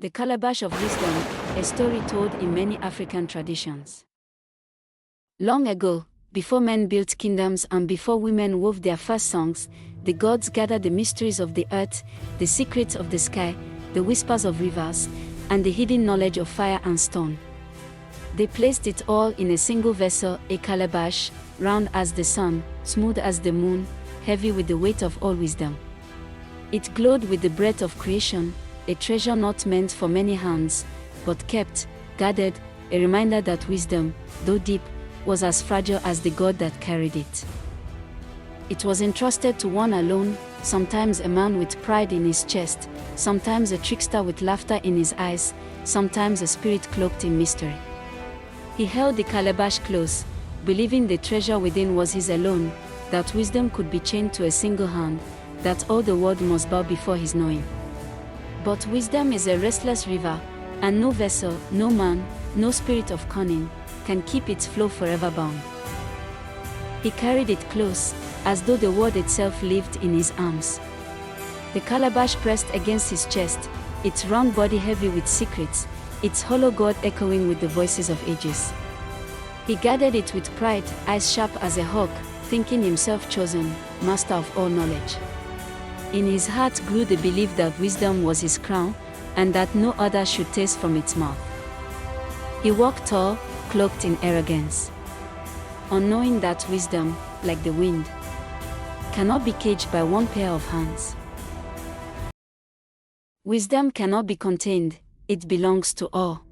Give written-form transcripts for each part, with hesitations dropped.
The Calabash of Wisdom, a story told in many African traditions. Long ago, before men built kingdoms and before women wove their first songs, the gods gathered the mysteries of the earth, the secrets of the sky, the whispers of rivers, and the hidden knowledge of fire and stone. They placed it all in a single vessel, a calabash, round as the sun, smooth as the moon, heavy with the weight of all wisdom. It glowed with the breath of creation, a treasure not meant for many hands, but kept, guarded, a reminder that wisdom, though deep, was as fragile as the God that carried it. It was entrusted to one alone, sometimes a man with pride in his chest, sometimes a trickster with laughter in his eyes, sometimes a spirit cloaked in mystery. He held the calabash close, believing the treasure within was his alone, that wisdom could be chained to a single hand, that all the world must bow before his knowing. But wisdom is a restless river, and no vessel, no man, no spirit of cunning, can keep its flow forever bound. He carried it close, as though the world itself lived in his arms. The calabash pressed against his chest, its round body heavy with secrets, its hollow god echoing with the voices of ages. He guarded it with pride, eyes sharp as a hawk, thinking himself chosen, master of all knowledge. In his heart grew the belief that wisdom was his crown, and that no other should taste from its mouth. He walked tall, cloaked in arrogance, unknowing that wisdom, like the wind, cannot be caged by one pair of hands. Wisdom cannot be contained, it belongs to all.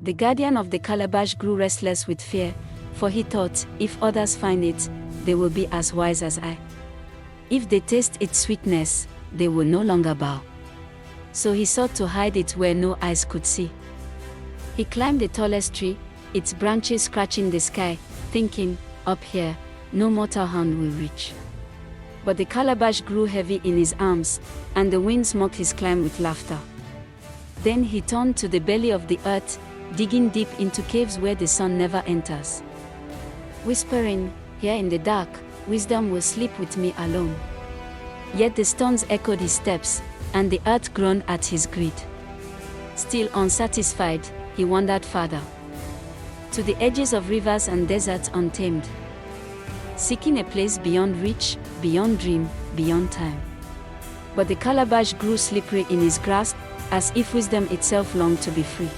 The guardian of the calabash grew restless with fear, for he thought, if others find it, they will be as wise as I. If they taste its sweetness, they will no longer bow. So he sought to hide it where no eyes could see. He climbed the tallest tree, its branches scratching the sky, thinking, up here, no mortal hand will reach. But the calabash grew heavy in his arms, and the winds mocked his climb with laughter. Then he turned to the belly of the earth, digging deep into caves where the sun never enters. Whispering, here in the dark, wisdom will sleep with me alone. Yet the stones echoed his steps, and the earth groaned at his greed. Still unsatisfied, he wandered farther, to the edges of rivers and deserts untamed, seeking a place beyond reach, beyond dream, beyond time. But the calabash grew slippery in his grasp, as if wisdom itself longed to be free.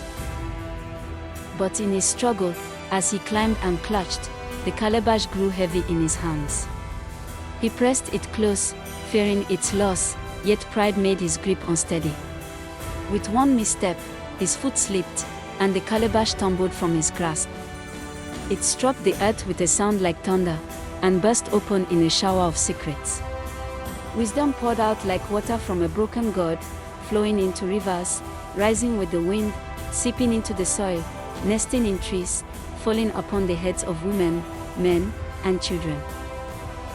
But in his struggle, as he climbed and clutched, the calabash grew heavy in his hands. He pressed it close, fearing its loss, yet pride made his grip unsteady. With one misstep, his foot slipped, and the calabash tumbled from his grasp. It struck the earth with a sound like thunder, and burst open in a shower of secrets. Wisdom poured out like water from a broken god, flowing into rivers, rising with the wind, seeping into the soil, nesting in trees, falling upon the heads of women, men, and children.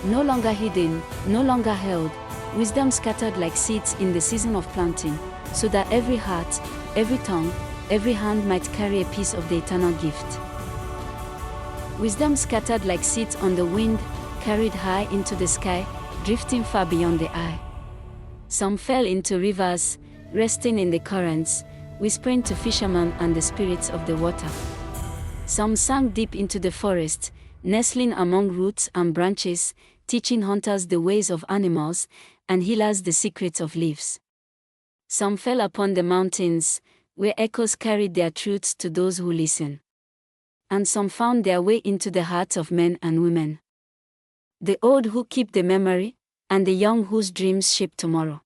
No longer hidden, no longer held, wisdom scattered like seeds in the season of planting, so that every heart, every tongue, every hand might carry a piece of the eternal gift. Wisdom scattered like seeds on the wind, carried high into the sky, drifting far beyond the eye. Some fell into rivers, resting in the currents, whispering to fishermen and the spirits of the water. Some sank deep into the forest, nestling among roots and branches, teaching hunters the ways of animals, and healers the secrets of leaves. Some fell upon the mountains, where echoes carried their truths to those who listen. And some found their way into the hearts of men and women. The old who keep the memory, and the young whose dreams shape tomorrow.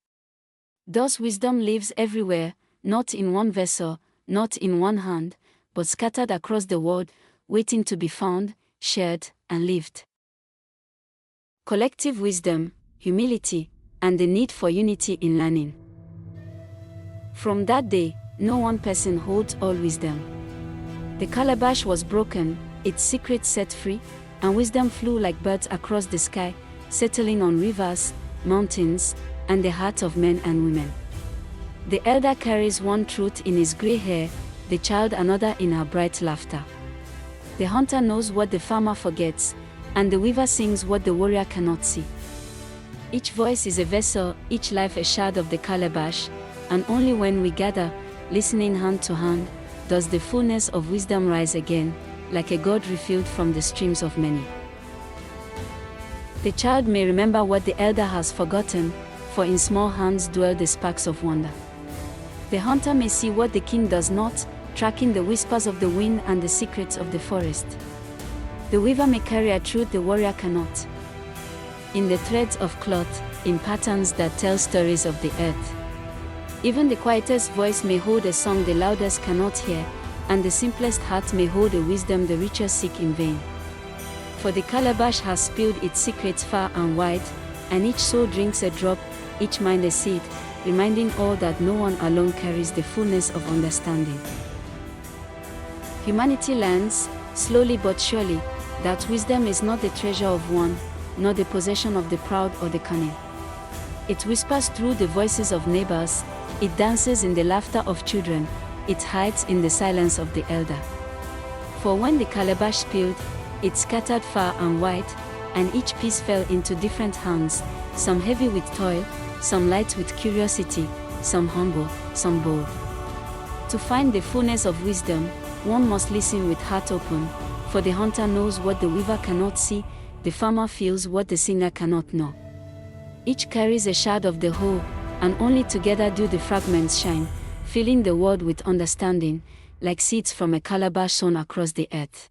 Thus wisdom lives everywhere, not in one vessel, not in one hand, but scattered across the world, waiting to be found, shared, and lived. Collective wisdom, humility, and the need for unity in learning. From that day, no one person holds all wisdom. The calabash was broken, its secrets set free, and wisdom flew like birds across the sky, settling on rivers, mountains, and the hearts of men and women. The elder carries one truth in his gray hair, the child another in her bright laughter. The hunter knows what the farmer forgets, and the weaver sings what the warrior cannot see. Each voice is a vessel, each life a shard of the calabash, And only when we gather, listening hand to hand, does the fullness of wisdom rise again, like a god refilled from the streams of many. The child may remember what the elder has forgotten, for in small hands dwell the sparks of wonder. The hunter may see what the king does not, tracking the whispers of the wind and the secrets of the forest. The weaver may carry a truth the warrior cannot. In the threads of cloth, in patterns that tell stories of the earth. Even the quietest voice may hold a song the loudest cannot hear, and the simplest heart may hold a wisdom the richer seek in vain. For the calabash has spilled its secrets far and wide, and each soul drinks a drop, each mind a seed, reminding all that no one alone carries the fullness of understanding. Humanity learns, slowly but surely, that wisdom is not the treasure of one, nor the possession of the proud or the cunning. It whispers through the voices of neighbors, it dances in the laughter of children, it hides in the silence of the elder. For when the calabash spilled, it scattered far and wide, and each piece fell into different hands, some heavy with toil, some light with curiosity, some humble, some bold. To find the fullness of wisdom, one must listen with heart open, for the hunter knows what the weaver cannot see, the farmer feels what the singer cannot know. Each carries a shard of the whole, and only together do the fragments shine, filling the world with understanding, like seeds from a calabash sown across the earth.